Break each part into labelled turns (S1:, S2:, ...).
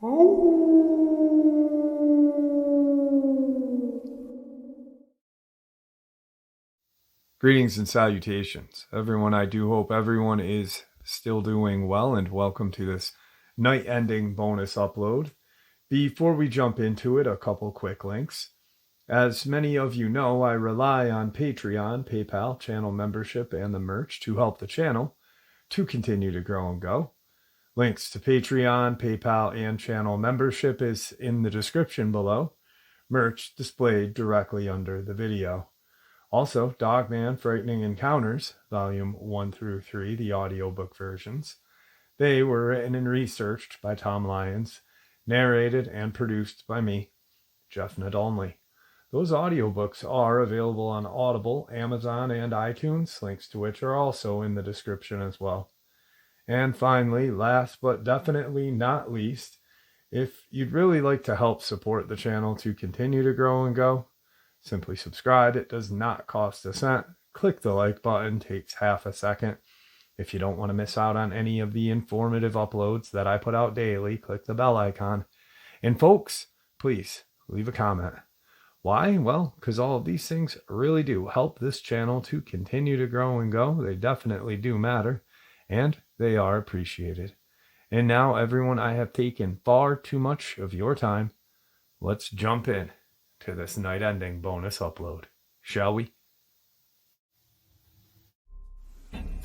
S1: Greetings and salutations, everyone. I do hope everyone is still doing well, and welcome to this night-ending bonus upload. Before we jump into it, a couple quick links. As many of you know, I rely on Patreon, PayPal, channel membership, and the merch to help the channel to continue to grow and go. Links to Patreon, PayPal, and channel membership is in the description below. Merch displayed directly under the video. Also, Dogman Frightening Encounters, Volume 1 through 3, the audiobook versions. They were written and researched by Tom Lyons, narrated and produced by me, Jeff Nadolny. Those audiobooks are available on Audible, Amazon, and iTunes, links to which are also in the description as well. And finally, last but definitely not least, if you'd really like to help support the channel to continue to grow and go, simply subscribe. It does not cost a cent. Click the like button, takes half a second. If you don't want to miss out on any of the informative uploads that I put out daily, click the bell icon. And folks, please leave a comment. Why? Well, because all of these things really do help this channel to continue to grow and go. They definitely do matter, and they are appreciated. And now, everyone, I have taken far too much of your time. Let's jump in to this night-ending bonus upload, shall we?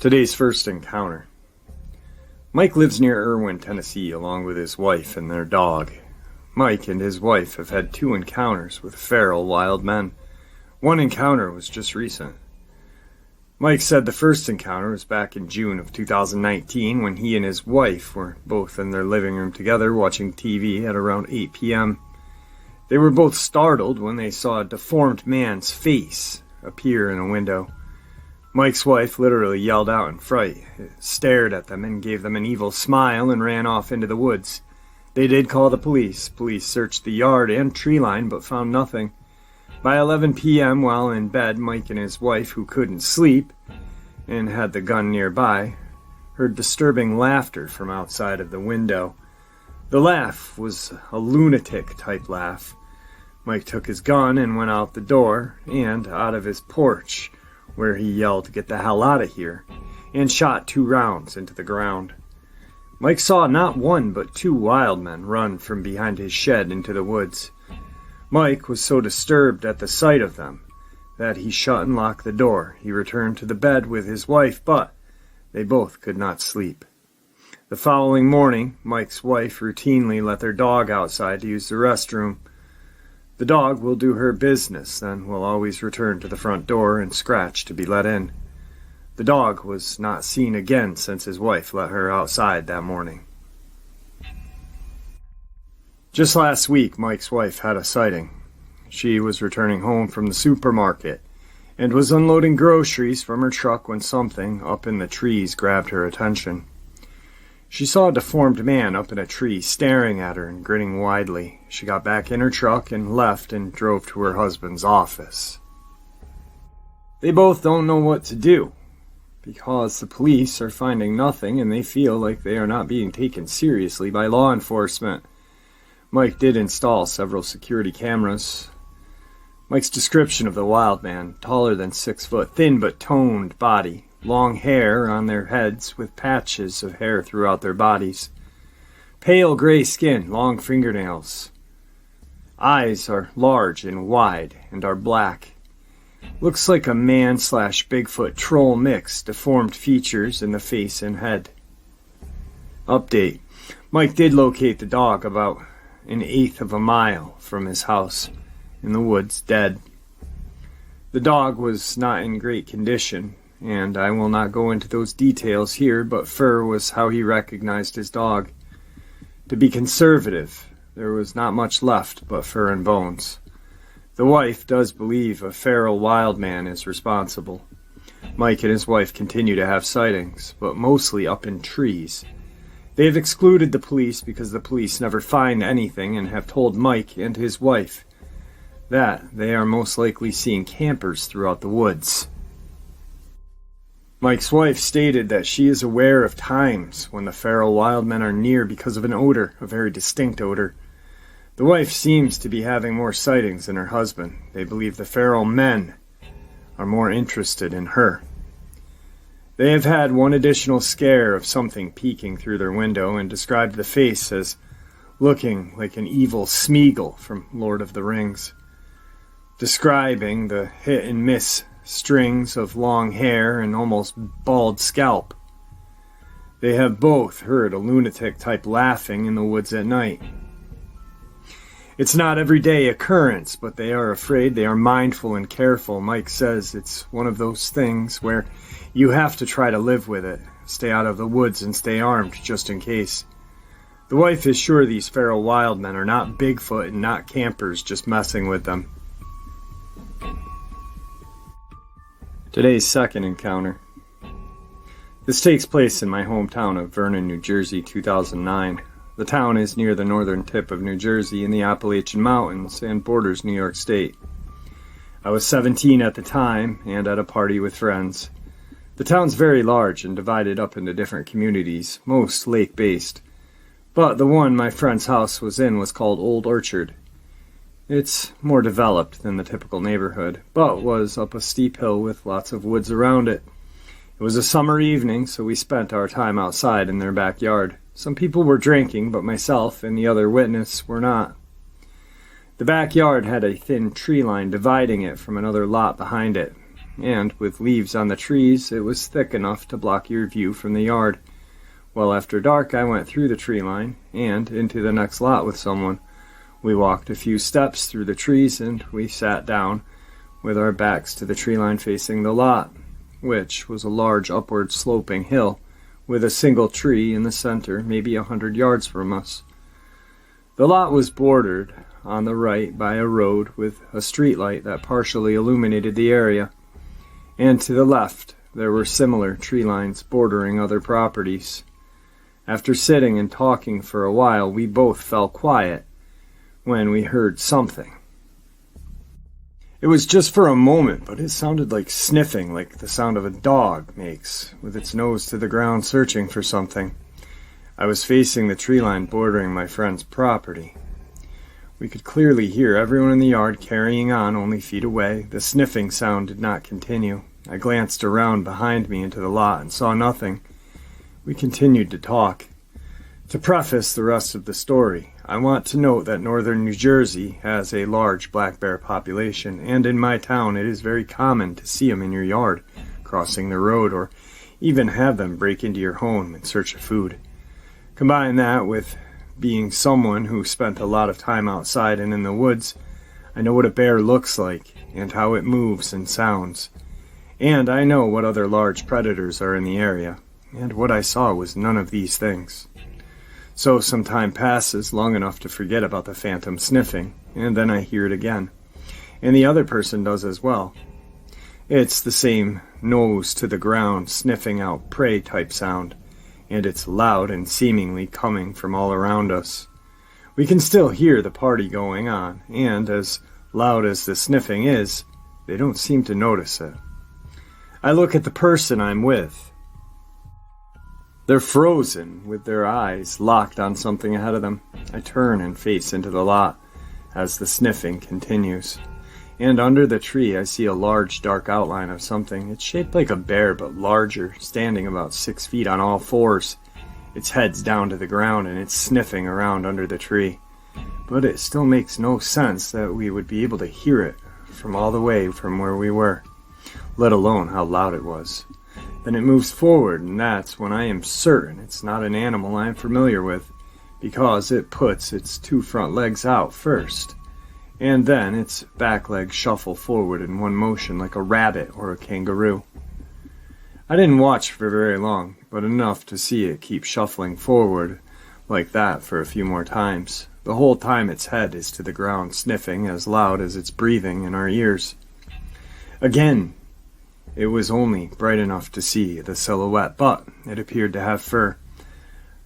S1: Today's first encounter. Mike lives near Irwin, Tennessee, along with his wife and their dog. Mike and his wife have had 2 encounters with feral wild men. One encounter was just recent. Mike said the first encounter was back in June of 2019 when he and his wife were both in their living room together watching TV at around 8 p.m. They were both startled when they saw a deformed man's face appear in a window. Mike's wife literally yelled out in fright, stared at them, and gave them an evil smile and ran off into the woods. They did call the police. Police searched the yard and tree line but found nothing. By 11 p.m., while in bed, Mike and his wife, who couldn't sleep and had the gun nearby, heard disturbing laughter from outside of the window. The laugh was a lunatic-type laugh. Mike took his gun and went out the door and out of his porch, where he yelled, "Get the hell out of here," and shot 2 rounds into the ground. Mike saw not 1 but 2 wild men run from behind his shed into the woods. Mike was so disturbed at the sight of them that he shut and locked the door. He returned to the bed with his wife, but they both could not sleep. The following morning, Mike's wife routinely let their dog outside to use the restroom. The dog will do her business, then will always return to the front door and scratch to be let in. The dog was not seen again since his wife let her outside that morning. Just last week, Mike's wife had a sighting. She was returning home from the supermarket and was unloading groceries from her truck when something up in the trees grabbed her attention. She saw a deformed man up in a tree staring at her and grinning widely. She got back in her truck and left and drove to her husband's office. They both don't know what to do because the police are finding nothing and they feel like they are not being taken seriously by law enforcement. Mike did install several security cameras. Mike's description of the wild man: taller than 6 foot, thin but toned body, long hair on their heads with patches of hair throughout their bodies, pale gray skin, long fingernails. Eyes are large and wide and are black. Looks like a man/Bigfoot troll mix, deformed features in the face and head. Update. Mike did locate the dog about 1/8 of a mile from his house in the woods, dead. The dog was not in great condition, and I will not go into those details here, but fur was how he recognized his dog. To be conservative, there was not much left but fur and bones. The wife does believe a feral wild man is responsible. Mike and his wife continue to have sightings, but mostly up in trees. They have excluded the police because the police never find anything and have told Mike and his wife that they are most likely seeing campers throughout the woods. Mike's wife stated that she is aware of times when the feral wild men are near because of an odor, a very distinct odor. The wife seems to be having more sightings than her husband. They believe the feral men are more interested in her. They have had one additional scare of something peeking through their window and described the face as looking like an evil Smeagol from Lord of the Rings, describing the hit-and-miss strings of long hair and almost bald scalp. They have both heard a lunatic-type laughing in the woods at night. It's not everyday occurrence, but they are afraid, they are mindful and careful. Mike says it's one of those things where you have to try to live with it, stay out of the woods and stay armed just in case. The wife is sure these feral wild men are not Bigfoot and not campers just messing with them. Today's second encounter. This takes place in my hometown of Vernon, New Jersey, 2009. The town is near the northern tip of New Jersey in the Appalachian Mountains and borders New York State. I was 17 at the time and at a party with friends. The town's very large and divided up into different communities, most lake-based. But the one my friend's house was in was called Old Orchard. It's more developed than the typical neighborhood, but was up a steep hill with lots of woods around it. It was a summer evening, so we spent our time outside in their backyard. Some people were drinking, but myself and the other witness were not. The backyard had a thin tree line dividing it from another lot behind it, and with leaves on the trees, it was thick enough to block your view from the yard. Well, after dark, I went through the tree line and into the next lot with someone. We walked a few steps through the trees and we sat down with our backs to the tree line facing the lot, which was a large upward sloping hill with a single tree in the center, maybe 100 yards from us. The lot was bordered on the right by a road with a street light that partially illuminated the area, and to the left there were similar tree lines bordering other properties. After sitting and talking for a while, we both fell quiet when we heard something. It was just for a moment, but it sounded like sniffing, like the sound of a dog makes, with its nose to the ground searching for something. I was facing the tree line bordering my friend's property. We could clearly hear everyone in the yard carrying on only feet away. The sniffing sound did not continue. I glanced around behind me into the lot and saw nothing. We continued to talk. To preface the rest of the story, I want to note that northern New Jersey has a large black bear population, and in my town it is very common to see them in your yard, crossing the road, or even have them break into your home in search of food. Combine that with being someone who spent a lot of time outside and in the woods, I know what a bear looks like, and how it moves and sounds. And I know what other large predators are in the area, and what I saw was none of these things. So some time passes, long enough to forget about the phantom sniffing, and then I hear it again. And the other person does as well. It's the same nose to the ground, sniffing out prey type sound, and it's loud and seemingly coming from all around us. We can still hear the party going on, and as loud as the sniffing is, they don't seem to notice it. I look at the person I'm with. They're frozen, with their eyes locked on something ahead of them. I turn and face into the lot as the sniffing continues. And under the tree I see a large dark outline of something. It's shaped like a bear, but larger, standing about 6 feet on all fours. Its head's down to the ground and it's sniffing around under the tree. But it still makes no sense that we would be able to hear it from all the way from where we were, let alone how loud it was. Then it moves forward, and that's when I am certain it's not an animal I am familiar with, because it puts its 2 front legs out first, and then its back legs shuffle forward in one motion like a rabbit or a kangaroo. I didn't watch for very long, but enough to see it keep shuffling forward like that for a few more times. The whole time its head is to the ground, sniffing as loud as it's breathing in our ears. Again, it was only bright enough to see the silhouette, but it appeared to have fur.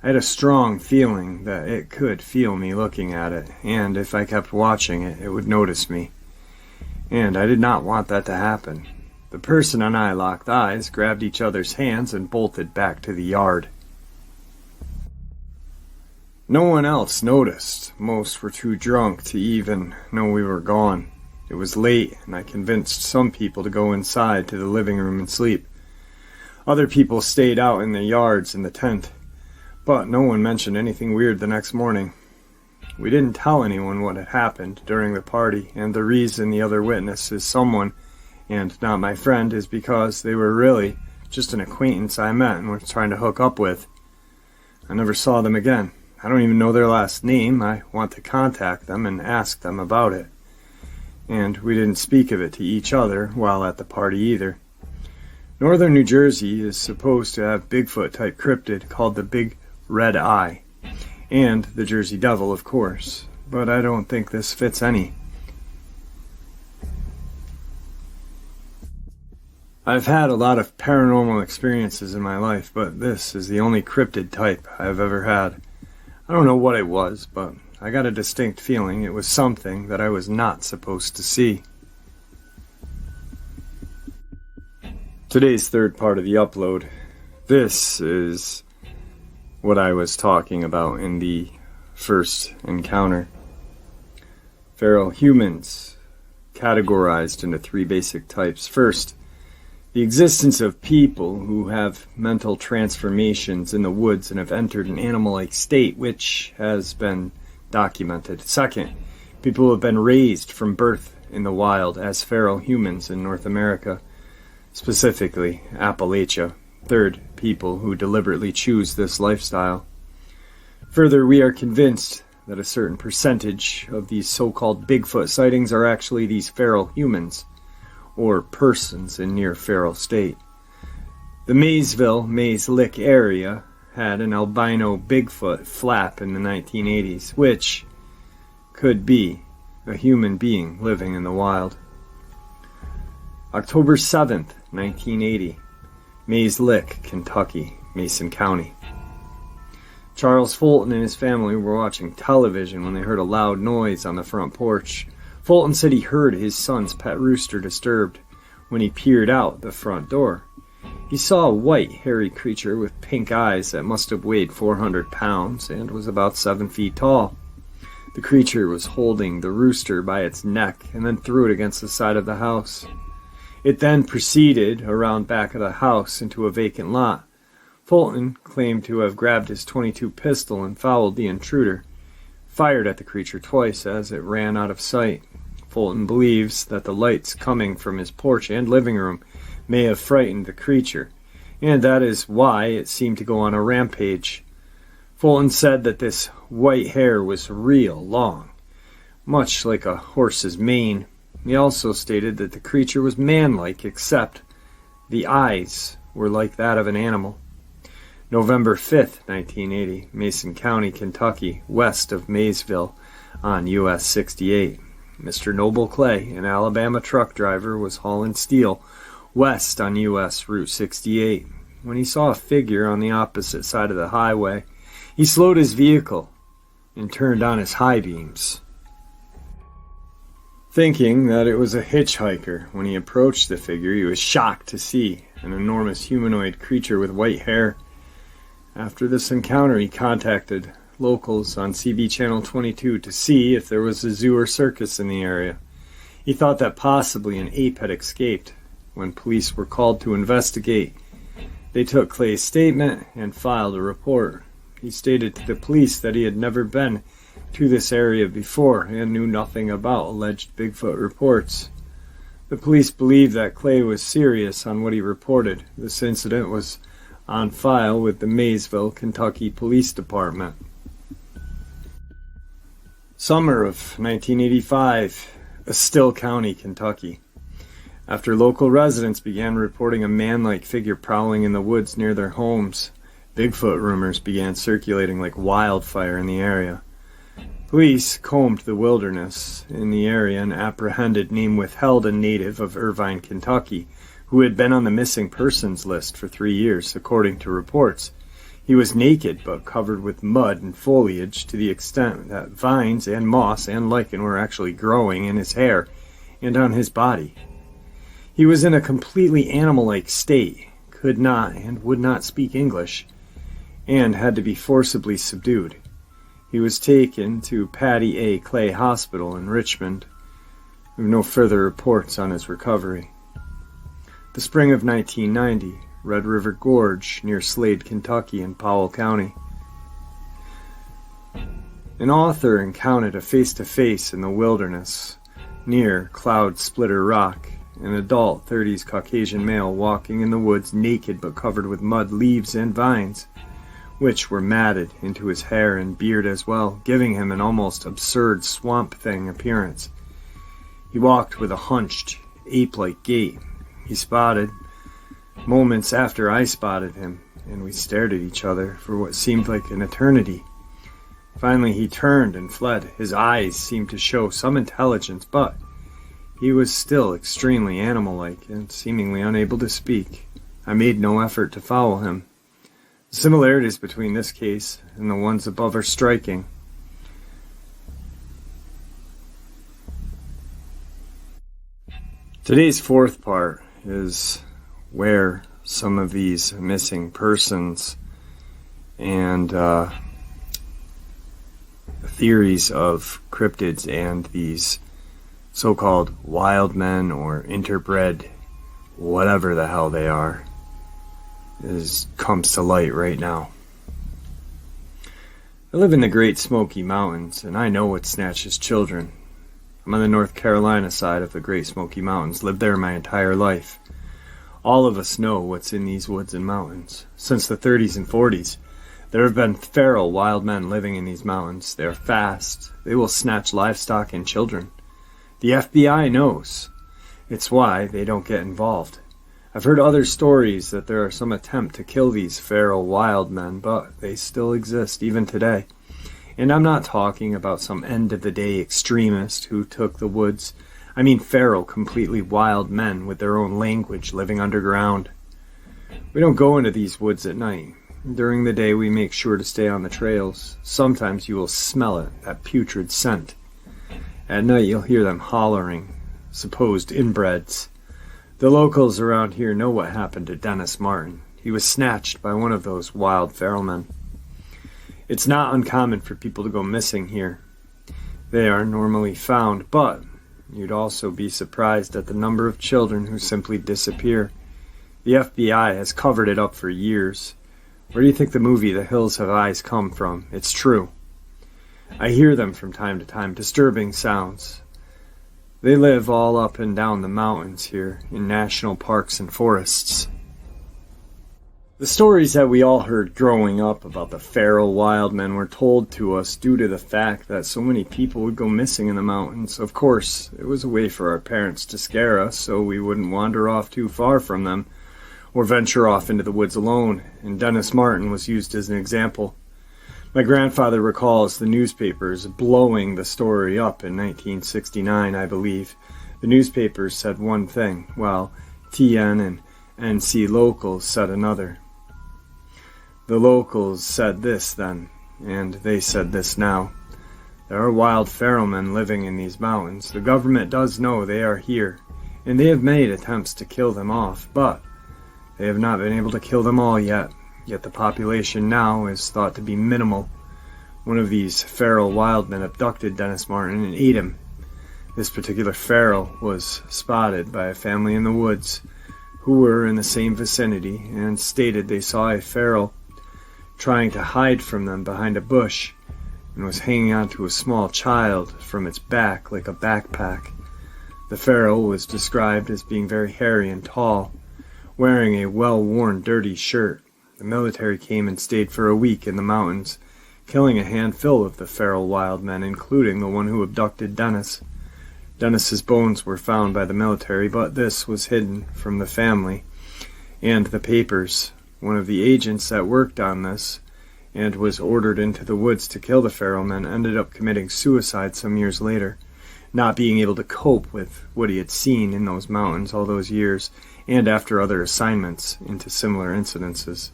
S1: I had a strong feeling that it could feel me looking at it, and if I kept watching it, it would notice me. And I did not want that to happen. The person and I locked eyes, grabbed each other's hands, and bolted back to the yard. No one else noticed. Most were too drunk to even know we were gone. It was late, and I convinced some people to go inside to the living room and sleep. Other people stayed out in the yards in the tent, but no one mentioned anything weird the next morning. We didn't tell anyone what had happened during the party, and the reason the other witness is someone, and not my friend, is because they were really just an acquaintance I met and was trying to hook up with. I never saw them again. I don't even know their last name. I want to contact them and ask them about it. And we didn't speak of it to each other while at the party either. Northern New Jersey is supposed to have Bigfoot-type cryptid called the Big Red Eye, and the Jersey Devil, of course, but I don't think this fits any. I've had a lot of paranormal experiences in my life, but this is the only cryptid type I've ever had. I don't know what it was, but I got a distinct feeling it was something that I was not supposed to see. Today's third part of the upload. This is what I was talking about in the first encounter. Feral humans, categorized into three basic types. First, the existence of people who have mental transformations in the woods and have entered an animal-like state, which has been documented. Second, people who have been raised from birth in the wild as feral humans in North America, specifically Appalachia. Third, people who deliberately choose this lifestyle. Further, we are convinced that a certain percentage of these so-called Bigfoot sightings are actually these feral humans, or persons in near feral state. The Mays Lick area had an albino Bigfoot flap in the 1980s, which could be a human being living in the wild. October 7th, 1980, Mays Lick, Kentucky, Mason County. Charles Fulton and his family were watching television when they heard a loud noise on the front porch. Fulton said he heard his son's pet rooster disturbed when he peered out the front door. He saw a white, hairy creature with pink eyes that must have weighed 400 pounds and was about 7 feet tall. The creature was holding the rooster by its neck and then threw it against the side of the house. It then proceeded around back of the house into a vacant lot. Fulton claimed to have grabbed his .22 pistol and followed the intruder, fired at the creature twice as it ran out of sight. Fulton believes that the lights coming from his porch and living room may have frightened the creature, and that is why it seemed to go on a rampage. Fulton said that this white hair was real long, much like a horse's mane. He also stated that the creature was man-like, except the eyes were like that of an animal. November 5th, 1980, Mason County, Kentucky, west of Maysville on US 68. Mr. Noble Clay, an Alabama truck driver, was hauling steel west on US Route 68 when he saw a figure on the opposite side of the highway. He slowed his vehicle and turned on his high beams, thinking that it was a hitchhiker. When he approached the figure, he was shocked to see an enormous humanoid creature with white hair. After this encounter, he contacted locals on CB Channel 22 to see if there was a zoo or circus in the area. He thought that possibly an ape had escaped. When police were called to investigate, they took Clay's statement and filed a report. He stated to the police that he had never been to this area before and knew nothing about alleged Bigfoot reports. The police believed that Clay was serious on what he reported. This incident was on file with the Maysville, Kentucky Police Department. Summer of 1985, Estill County, Kentucky. After local residents began reporting a man-like figure prowling in the woods near their homes, Bigfoot rumors began circulating like wildfire in the area. Police combed the wilderness in the area and apprehended name withheld a native of Irvine, Kentucky, who had been on the missing persons list for 3 years, according to reports. He was naked but covered with mud and foliage to the extent that vines and moss and lichen were actually growing in his hair and on his body. He was in a completely animal-like state, could not and would not speak English, and had to be forcibly subdued. He was taken to Patty A. Clay Hospital in Richmond. We have no further reports on his recovery. The spring of 1990, Red River Gorge near Slade, Kentucky in Powell County. An author encountered a face-to-face in the wilderness near Cloud Splitter Rock. An adult 30s Caucasian male walking in the woods naked but covered with mud, leaves, and vines, which were matted into his hair and beard as well, giving him an almost absurd swamp thing appearance. He walked with a hunched, ape-like gait. He spotted moments after I spotted him, and we stared at each other for what seemed like an eternity. Finally, he turned and fled. His eyes seemed to show some intelligence, but he was still extremely animal-like and seemingly unable to speak. I made no effort to follow him. The similarities between this case and the ones above are striking. Today's fourth part is where some of these missing persons and theories of cryptids and these so-called wild men or interbred, whatever the hell they are, comes to light right now. I live in the Great Smoky Mountains, and I know what snatches children. I'm on the North Carolina side of the Great Smoky Mountains, lived there my entire life. All of us know what's in these woods and mountains. Since the 30s and 40s, there have been feral wild men living in these mountains. They are fast. They will snatch livestock and children. The FBI knows. It's why they don't get involved. I've heard other stories that there are some attempt to kill these feral wild men, but they still exist even today. And I'm not talking about some end-of-the-day extremist who took the woods. I mean feral, completely wild men with their own language living underground. We don't go into these woods at night. During the day we make sure to stay on the trails. Sometimes you will smell it, that putrid scent. At night you'll hear them hollering, supposed inbreds. The locals around here know what happened to Dennis Martin. He was snatched by one of those wild feral men. It's not uncommon for people to go missing here. They are normally found, but you'd also be surprised at the number of children who simply disappear. The FBI has covered it up for years. Where do you think the movie The Hills Have Eyes come from? It's true. I hear them from time to time, disturbing sounds. They live all up and down the mountains here, in national parks and forests. The stories that we all heard growing up about the feral wild men were told to us due to the fact that so many people would go missing in the mountains. Of course, it was a way for our parents to scare us so we wouldn't wander off too far from them or venture off into the woods alone, and Dennis Martin was used as an example. My grandfather recalls the newspapers blowing the story up in 1969, I believe. The newspapers said one thing, while TN and NC locals said another. The locals said this then, and they said this now. There are wild feral men living in these mountains. The government does know they are here, and they have made attempts to kill them off, but they have not been able to kill them all yet. Yet the population now is thought to be minimal. One of these feral wild men abducted Dennis Martin and ate him. This particular feral was spotted by a family in the woods who were in the same vicinity and stated they saw a feral trying to hide from them behind a bush and was hanging onto a small child from its back like a backpack. The feral was described as being very hairy and tall, wearing a well-worn dirty shirt. The military came and stayed for a week in the mountains, killing a handful of the feral wild men, including the one who abducted Dennis. Dennis's bones were found by the military, but this was hidden from the family and the papers. One of the agents that worked on this and was ordered into the woods to kill the feral men ended up committing suicide some years later, not being able to cope with what he had seen in those mountains all those years and after other assignments into similar incidences.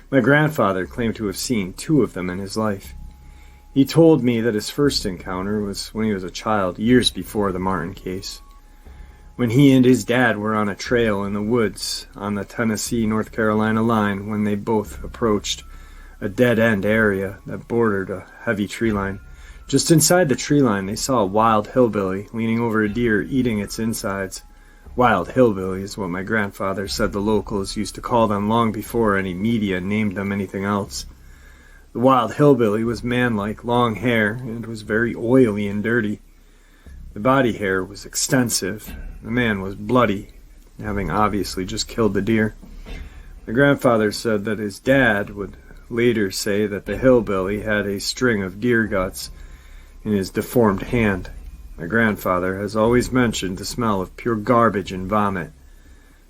S1: My grandfather claimed to have seen 2 of them in his life. He told me that his first encounter was when he was a child, years before the Martin case. when he and his dad were on a trail in the woods on the Tennessee-North Carolina line when they both approached a dead-end area that bordered a heavy tree line. Just inside the tree line, they saw a wild hillbilly leaning over a deer eating its insides. Wild hillbilly is what my grandfather said the locals used to call them long before any media named them anything else. The wild hillbilly was man-like, long hair, and was very oily and dirty. The body hair was extensive. The man was bloody, having obviously just killed the deer. My grandfather said that his dad would later say that the hillbilly had a string of deer guts in his deformed hand. My grandfather has always mentioned the smell of pure garbage and vomit.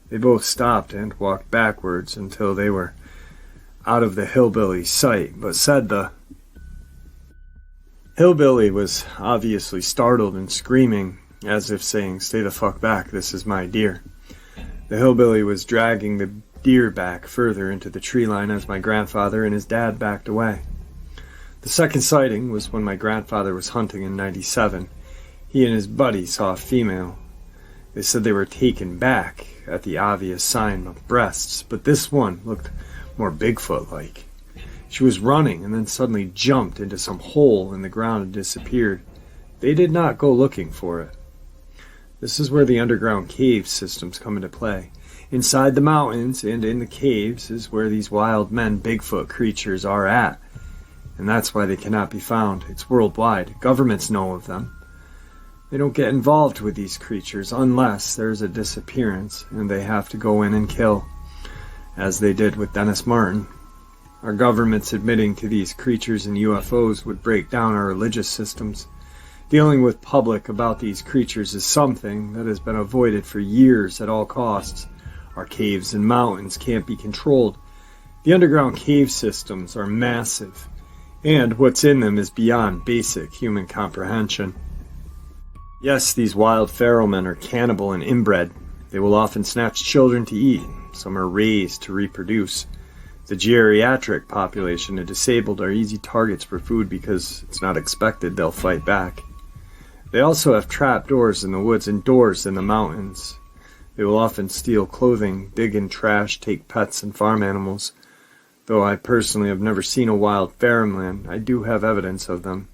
S1: They both stopped and walked backwards until they were out of the hillbilly's sight, but said the hillbilly was obviously startled and screaming, as if saying, "Stay the fuck back, this is my deer." The hillbilly was dragging the deer back further into the tree line as my grandfather and his dad backed away. The second sighting was when my grandfather was hunting in '97. He and his buddy saw a female. They said they were taken back at the obvious sign of breasts, but this one looked more Bigfoot-like. She was running and then suddenly jumped into some hole in the ground and disappeared. They did not go looking for it. This is where the underground cave systems come into play. Inside the mountains and in the caves is where these wild men Bigfoot creatures are at. And that's why they cannot be found. It's worldwide. Governments know of them. They don't get involved with these creatures unless there's a disappearance and they have to go in and kill, as they did with Dennis Martin. Our governments admitting to these creatures and UFOs would break down our religious systems. Dealing with public about these creatures is something that has been avoided for years at all costs. Our caves and mountains can't be controlled. The underground cave systems are massive, and what's in them is beyond basic human comprehension. Yes, these wild feral men are cannibal and inbred. They will often snatch children to eat. Some are raised to reproduce. The geriatric population and disabled are easy targets for food because it's not expected they'll fight back. They also have trap doors in the woods and doors in the mountains. They will often steal clothing, dig in trash, take pets and farm animals. Though I personally have never seen a wild feral man, I do have evidence of them.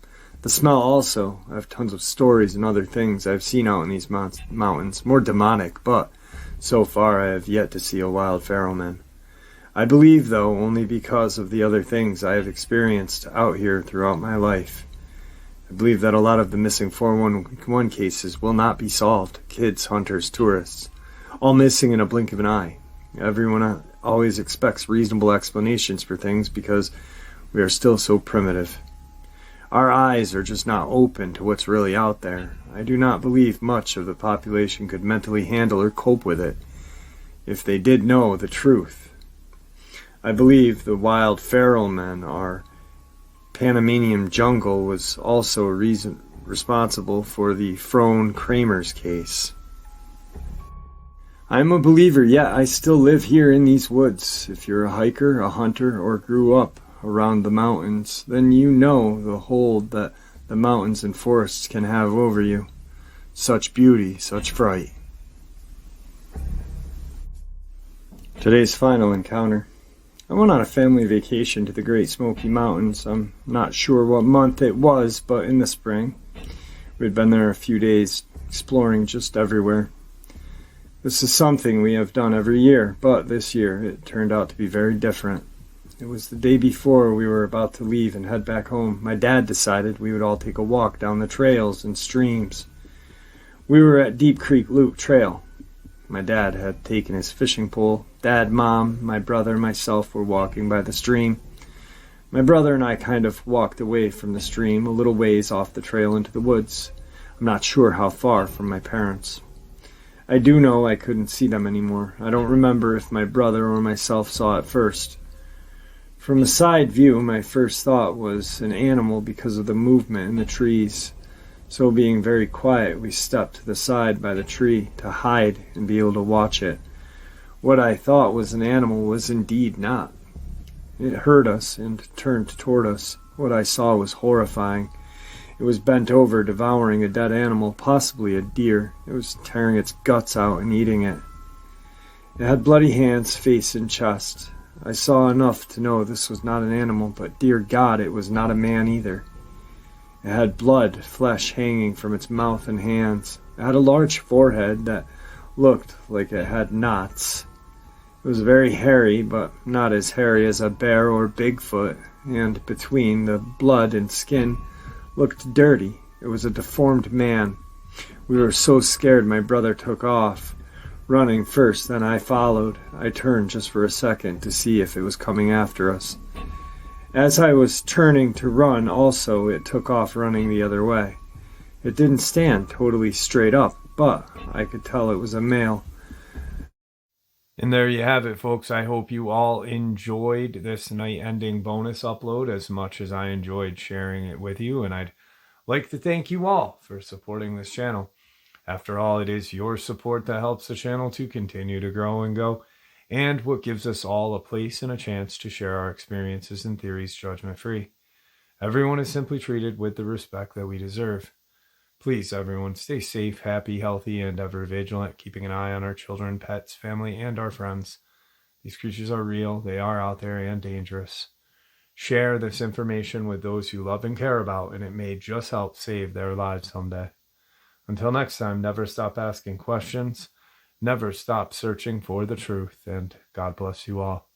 S1: The smell also. I have tons of stories and other things I've seen out in these mountains, more demonic, but so far I have yet to see a wild feral man. I believe, though, only because of the other things I have experienced out here throughout my life. I believe that a lot of the missing 411 cases will not be solved. Kids, hunters, tourists, all missing in a blink of an eye. Everyone always expects reasonable explanations for things because we are still so primitive. Our eyes are just not open to what's really out there. I do not believe much of the population could mentally handle or cope with it if they did know the truth. I believe the wild feral men are Panamanian jungle was also a reason responsible for the Frone Kramers case. I am a believer, yet I still live here in these woods. If you're a hiker, a hunter, or grew up around the mountains, then you know the hold that the mountains and forests can have over you. Such beauty, such fright. Today's final encounter. I went on a family vacation to the Great Smoky Mountains. I'm not sure what month it was, but in the spring. We'd been there a few days, exploring just everywhere. This is something we have done every year, but this year it turned out to be very different. It was the day before we were about to leave and head back home. My dad decided we would all take a walk down the trails and streams. We were at Deep Creek Loop Trail. My dad had taken his fishing pole. Dad, Mom, my brother, and myself were walking by the stream. My brother and I kind of walked away from the stream a little ways off the trail into the woods. I'm not sure how far from my parents. I do know I couldn't see them anymore. I don't remember if my brother or myself saw it first. From the side view, my first thought was an animal because of the movement in the trees. So being very quiet, we stepped to the side by the tree to hide and be able to watch it. What I thought was an animal was indeed not. It heard us and turned toward us. What I saw was horrifying. It was bent over, devouring a dead animal, possibly a deer. It was tearing its guts out and eating it. It had bloody hands, face, and chest. I saw enough to know this was not an animal, but dear God, it was not a man either. It had blood, flesh hanging from its mouth and hands. It had a large forehead that looked like it had knots. It was very hairy, but not as hairy as a bear or Bigfoot, and between the blood and skin looked dirty. It was a deformed man. We were so scared my brother took off, running first, then I followed. I turned just for a second to see if it was coming after us. As I was turning to run also, it took off running the other way. It didn't stand totally straight up, but I could tell it was a male. And there you have it, folks. I hope you all enjoyed this night-ending bonus upload as much as I enjoyed sharing it with you, and I'd like to thank you all for supporting this channel. After all, it is your support that helps the channel to continue to grow and go, and what gives us all a place and a chance to share our experiences and theories judgment-free. Everyone is simply treated with the respect that we deserve. Please, everyone, stay safe, happy, healthy, and ever vigilant, keeping an eye on our children, pets, family, and our friends. These creatures are real, they are out there, and dangerous. Share this information with those you love and care about, and it may just help save their lives someday. Until next time, never stop asking questions, never stop searching for the truth, and God bless you all.